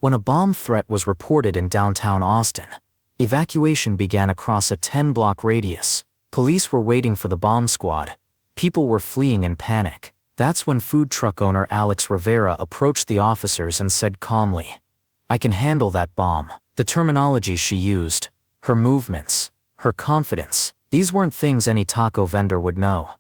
When a bomb threat was reported in downtown Austin, evacuation began across a 10-block radius. Police were waiting for the bomb squad. People were fleeing in panic. That's when food truck owner Alex Rivera approached the officers and said calmly, "I can handle that bomb." The terminology she used, her movements, her confidence, these weren't things any taco vendor would know.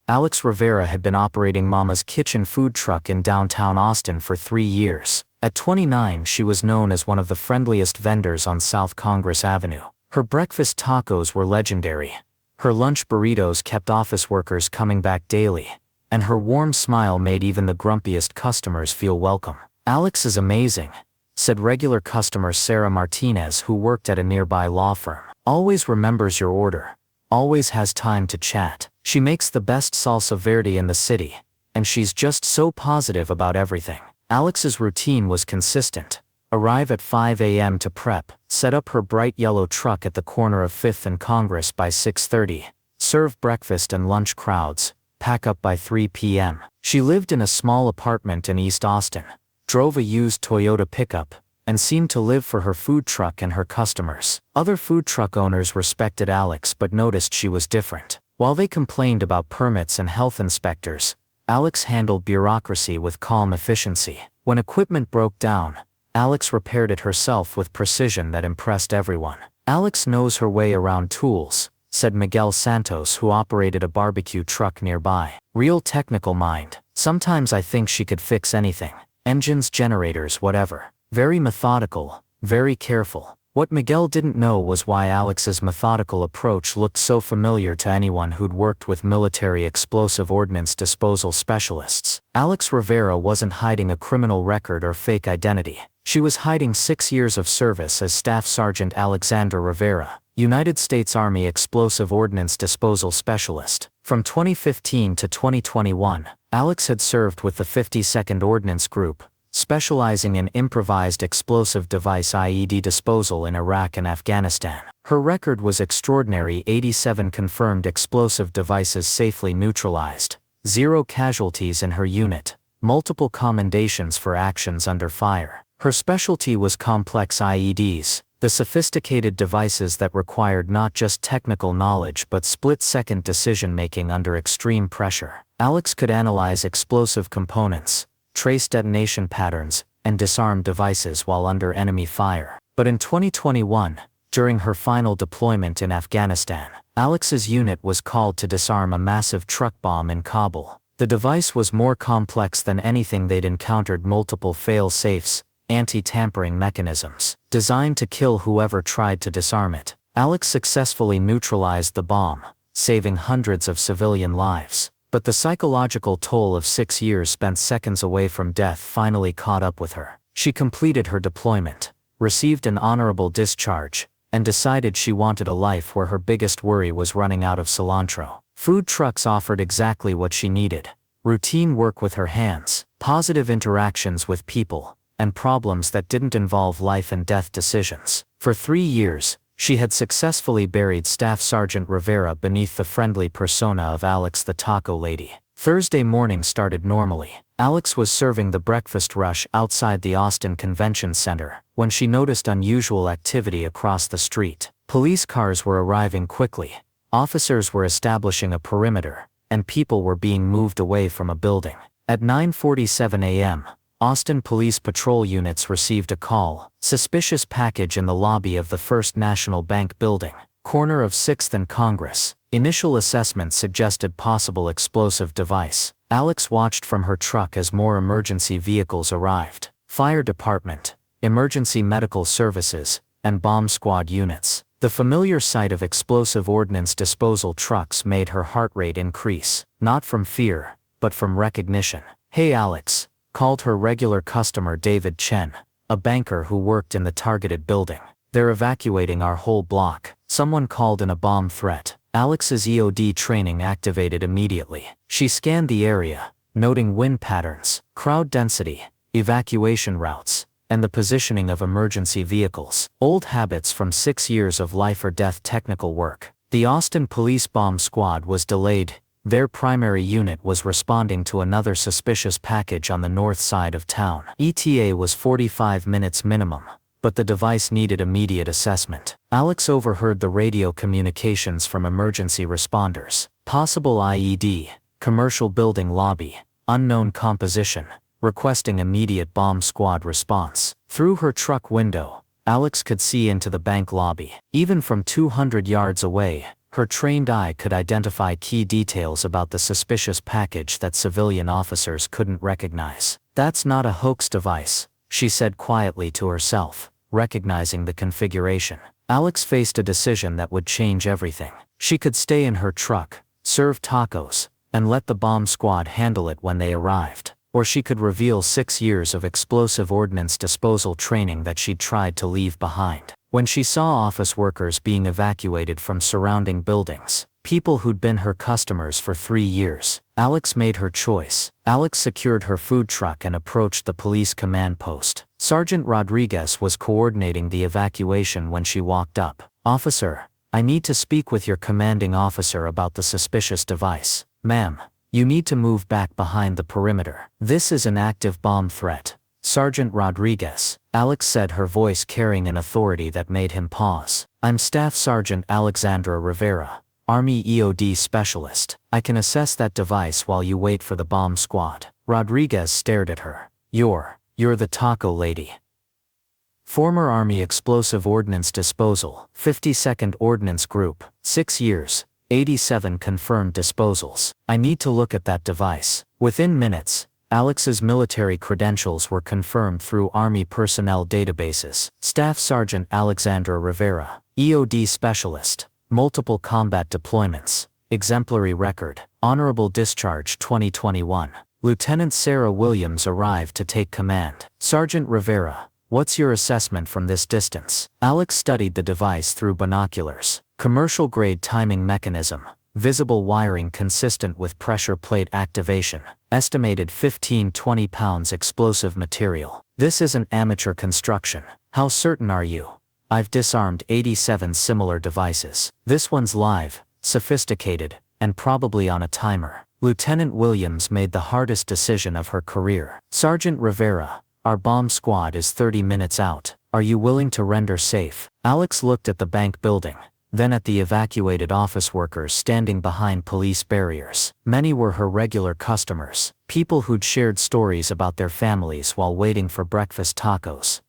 Alex Rivera had been operating Mama's Kitchen food truck in downtown Austin for 3 years. At 29, she was known as one of the friendliest vendors on South Congress Avenue. Her breakfast tacos were legendary. Her lunch burritos kept office workers coming back daily. And her warm smile made even the grumpiest customers feel welcome. "Alex is amazing," said regular customer Sarah Martinez, who worked at a nearby law firm. "Always remembers your order. Always has time to chat. She makes the best salsa verde in the city, and she's just so positive about everything." Alex's routine was consistent. Arrive at 5 a.m. to prep, set up her bright yellow truck at the corner of 5th and Congress by 6:30, serve breakfast and lunch crowds, pack up by 3 p.m. She lived in a small apartment in East Austin, drove a used Toyota pickup, and seemed to live for her food truck and her customers. Other food truck owners respected Alex but noticed she was different. While they complained about permits and health inspectors, Alex handled bureaucracy with calm efficiency. When equipment broke down, Alex repaired it herself with precision that impressed everyone. "Alex knows her way around tools," said Miguel Santos, who operated a barbecue truck nearby. "Real technical mind. Sometimes I think she could fix anything. Engines, generators, whatever. Very methodical, very careful." What Miguel didn't know was why Alex's methodical approach looked so familiar to anyone who'd worked with military explosive ordnance disposal specialists. Alex Rivera wasn't hiding a criminal record or fake identity. She was hiding 6 years of service as Staff Sergeant Alexandra Rivera, United States Army Explosive Ordnance Disposal Specialist. From 2015 to 2021, Alex had served with the 52nd Ordnance Group, specializing in improvised explosive device (IED) disposal in Iraq and Afghanistan. Her record was extraordinary: 87 confirmed explosive devices safely neutralized, 0 casualties in her unit, multiple commendations for actions under fire. Her specialty was complex IEDs, the sophisticated devices that required not just technical knowledge but split-second decision-making under extreme pressure. Alex could analyze explosive components, trace detonation patterns, and disarm devices while under enemy fire. But in 2021, during her final deployment in Afghanistan, Alex's unit was called to disarm a massive truck bomb in Kabul. The device was more complex than anything they'd encountered: multiple fail-safes, anti-tampering mechanisms, designed to kill whoever tried to disarm it. Alex successfully neutralized the bomb, saving hundreds of civilian lives. But the psychological toll of 6 years spent seconds away from death finally caught up with her. She completed her deployment, received an honorable discharge, and decided she wanted a life where her biggest worry was running out of cilantro. Food trucks offered exactly what she needed: routine work with her hands, positive interactions with people, and problems that didn't involve life and death decisions. For 3 years, she had successfully buried Staff Sergeant Rivera beneath the friendly persona of Alex the Taco Lady. Thursday morning started normally. Alex was serving the breakfast rush outside the Austin Convention Center when she noticed unusual activity across the street. Police cars were arriving quickly, officers were establishing a perimeter, and people were being moved away from a building. At 9:47 a.m., Austin Police Patrol units received a call: suspicious package in the lobby of the First National Bank building, corner of 6th and Congress. Initial assessment suggested possible explosive device. Alex watched from her truck as more emergency vehicles arrived: fire department, emergency medical services, and bomb squad units. The familiar sight of explosive ordnance disposal trucks made her heart rate increase, not from fear, but from recognition. "Hey Alex," called her regular customer David Chen, a banker who worked in the targeted building. "They're evacuating our whole block. Someone called in a bomb threat." Alex's EOD training activated immediately. She scanned the area, noting wind patterns, crowd density, evacuation routes, and the positioning of emergency vehicles. Old habits from 6 years of life or death technical work. The Austin Police Bomb Squad was delayed, Their primary unit was responding to another suspicious package on the north side of town. ETA was 45 minutes minimum, but the device needed immediate assessment. Alex overheard the radio communications from emergency responders. Possible IED, commercial building lobby, unknown composition, requesting immediate bomb squad response. Through her truck window, Alex could see into the bank lobby. Even from 200 yards away, her trained eye could identify key details about the suspicious package that civilian officers couldn't recognize. "That's not a hoax device," she said quietly to herself, recognizing the configuration. Alex faced a decision that would change everything. She could stay in her truck, serve tacos, and let the bomb squad handle it when they arrived. Or she could reveal 6 years of explosive ordnance disposal training that she'd tried to leave behind. When she saw office workers being evacuated from surrounding buildings, people who'd been her customers for 3 years, Alex made her choice. Alex secured her food truck and approached the police command post. Sergeant Rodriguez was coordinating the evacuation when she walked up. "Officer, I need to speak with your commanding officer about the suspicious device." "Ma'am, you need to move back behind the perimeter. This is an active bomb threat." "Sergeant Rodriguez," Alex said, her voice carrying an authority that made him pause. "I'm Staff Sergeant Alexandra Rivera, Army EOD specialist. I can assess that device while you wait for the bomb squad." Rodriguez stared at her. You're the taco lady. Former Army Explosive Ordnance Disposal, 52nd Ordnance Group, 6 years, 87 confirmed disposals. "I need to look at that device." Within minutes, Alex's military credentials were confirmed through Army personnel databases. Staff Sergeant Alexandra Rivera, EOD specialist, multiple combat deployments, exemplary record, honorable discharge 2021. Lieutenant Sarah Williams arrived to take command. "Sergeant Rivera, what's your assessment from this distance?" Alex studied the device through binoculars. Commercial-grade timing mechanism, visible wiring consistent with pressure plate activation, estimated 15-20 pounds explosive material. "This isn't amateur construction. How certain are you?" "I've disarmed 87 similar devices. This one's live, sophisticated, and probably on a timer." Lieutenant Williams made the hardest decision of her career. "Sergeant Rivera, our bomb squad is 30 minutes out. Are you willing to render safe?" Alex looked at the bank building, then at the evacuated office workers standing behind police barriers. Many were her regular customers, people who'd shared stories about their families while waiting for breakfast tacos.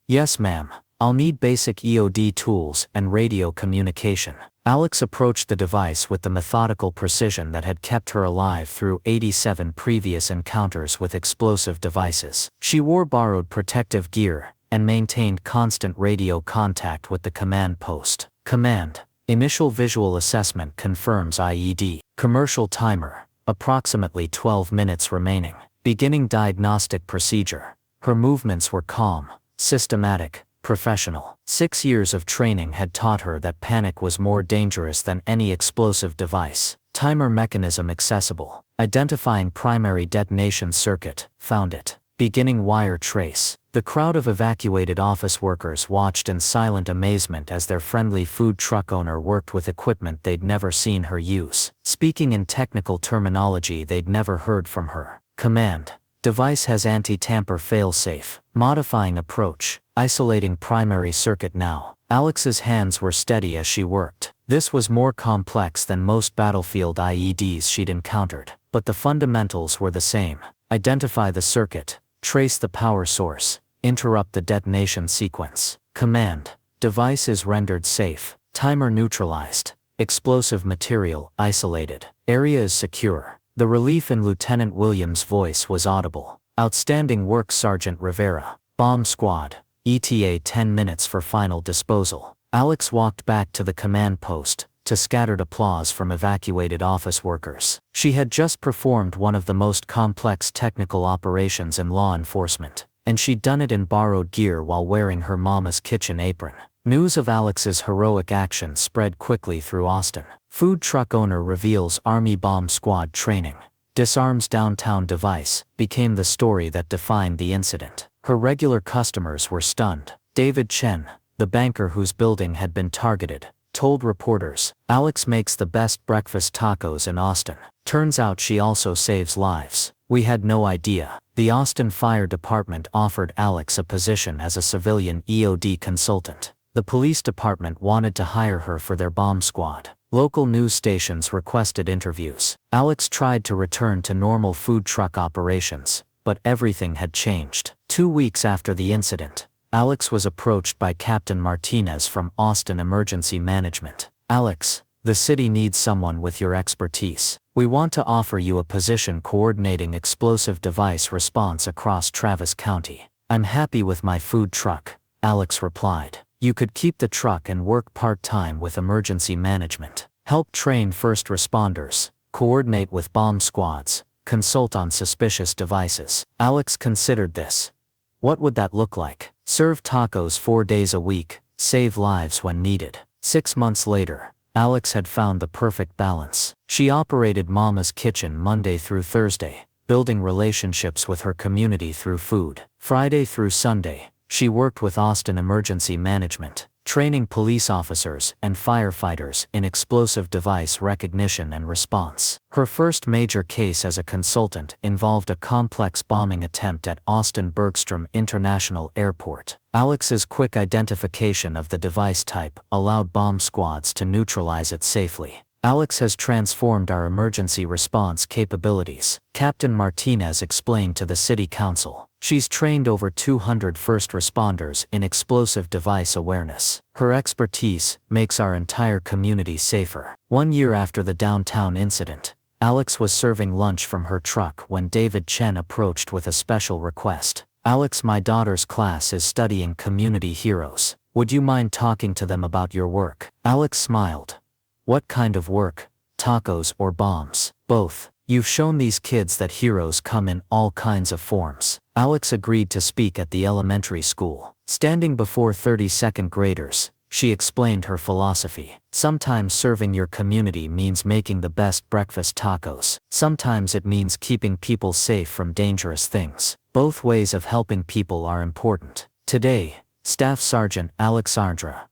"Yes, ma'am. I'll need basic EOD tools and radio communication." Alex approached the device with the methodical precision that had kept her alive through 87 previous encounters with explosive devices. She wore borrowed protective gear and maintained constant radio contact with the command post. "Command, initial visual assessment confirms IED. Commercial timer, approximately 12 minutes remaining. Beginning diagnostic procedure." Her movements were calm, systematic, professional. 6 years of training had taught her that panic was more dangerous than any explosive device. Timer mechanism accessible. Identifying primary detonation circuit, found it. Beginning wire trace. The crowd of evacuated office workers watched in silent amazement as their friendly food truck owner worked with equipment they'd never seen her use, speaking in technical terminology they'd never heard from her. "Command, device has anti-tamper failsafe. Modifying approach. Isolating primary circuit now." Alex's hands were steady as she worked. This was more complex than most battlefield IEDs she'd encountered, but the fundamentals were the same. Identify the circuit, trace the power source, interrupt the detonation sequence. "Command, device is rendered safe. Timer neutralized. Explosive material isolated. Area is secure." The relief in Lieutenant Williams' voice was audible. "Outstanding work, Sergeant Rivera. Bomb squad, ETA 10 minutes for final disposal." Alex walked back to the command post, to scattered applause from evacuated office workers. She had just performed one of the most complex technical operations in law enforcement, and she'd done it in borrowed gear while wearing her mama's kitchen apron. News of Alex's heroic action spread quickly through Austin. Food truck owner reveals Army bomb squad training. Disarms downtown device, became the story that defined the incident. Her regular customers were stunned. David Chen, the banker whose building had been targeted, told reporters, "Alex makes the best breakfast tacos in Austin. Turns out she also saves lives. We had no idea." The Austin Fire Department offered Alex a position as a civilian EOD consultant. The police department wanted to hire her for their bomb squad. Local news stations requested interviews. Alex tried to return to normal food truck operations, but everything had changed. 2 weeks after the incident, Alex was approached by Captain Martinez from Austin Emergency Management. "Alex, the city needs someone with your expertise. We want to offer you a position coordinating explosive device response across Travis County." "I'm happy with my food truck," Alex replied. "You could keep the truck and work part-time with emergency management. Help train first responders, coordinate with bomb squads, consult on suspicious devices." Alex considered this. What would that look like? Serve tacos 4 days a week, save lives when needed. 6 months later, Alex had found the perfect balance. She operated Mama's Kitchen Monday through Thursday, building relationships with her community through food. Friday through Sunday, she worked with Austin Emergency Management, training police officers and firefighters in explosive device recognition and response. Her first major case as a consultant involved a complex bombing attempt at Austin Bergstrom International Airport. Alex's quick identification of the device type allowed bomb squads to neutralize it safely. "Alex has transformed our emergency response capabilities," Captain Martinez explained to the city council. "She's trained over 200 first responders in explosive device awareness. Her expertise makes our entire community safer." 1 year after the downtown incident, Alex was serving lunch from her truck when David Chen approached with a special request. "Alex, my daughter's class is studying community heroes. Would you mind talking to them about your work?" Alex smiled. "What kind of work? Tacos or bombs?" "Both. You've shown these kids that heroes come in all kinds of forms." Alex agreed to speak at the elementary school. Standing before 30 second graders, she explained her philosophy. "Sometimes serving your community means making the best breakfast tacos. Sometimes it means keeping people safe from dangerous things. Both ways of helping people are important." Today, Staff Sergeant Alexandra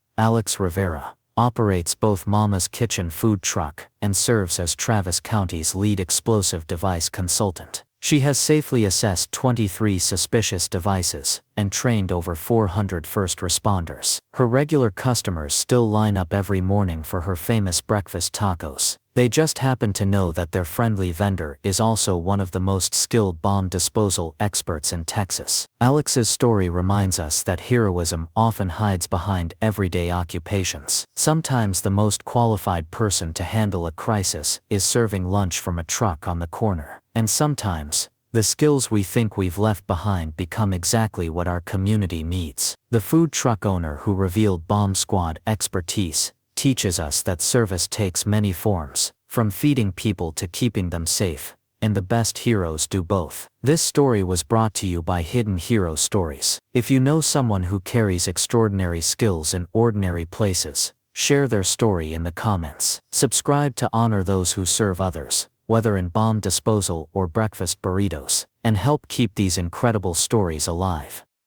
Rivera operates both Mama's Kitchen food truck and serves as Travis County's lead explosive device consultant. She has safely assessed 23 suspicious devices and trained over 400 first responders. Her regular customers still line up every morning for her famous breakfast tacos. They just happen to know that their friendly vendor is also one of the most skilled bomb disposal experts in Texas. Alex's story reminds us that heroism often hides behind everyday occupations. Sometimes the most qualified person to handle a crisis is serving lunch from a truck on the corner. And sometimes, the skills we think we've left behind become exactly what our community needs. The food truck owner who revealed bomb squad expertise teaches us that service takes many forms, from feeding people to keeping them safe, and the best heroes do both. This story was brought to you by Hidden Hero Stories. If you know someone who carries extraordinary skills in ordinary places, share their story in the comments. Subscribe to honor those who serve others, whether in bomb disposal or breakfast burritos, and help keep these incredible stories alive.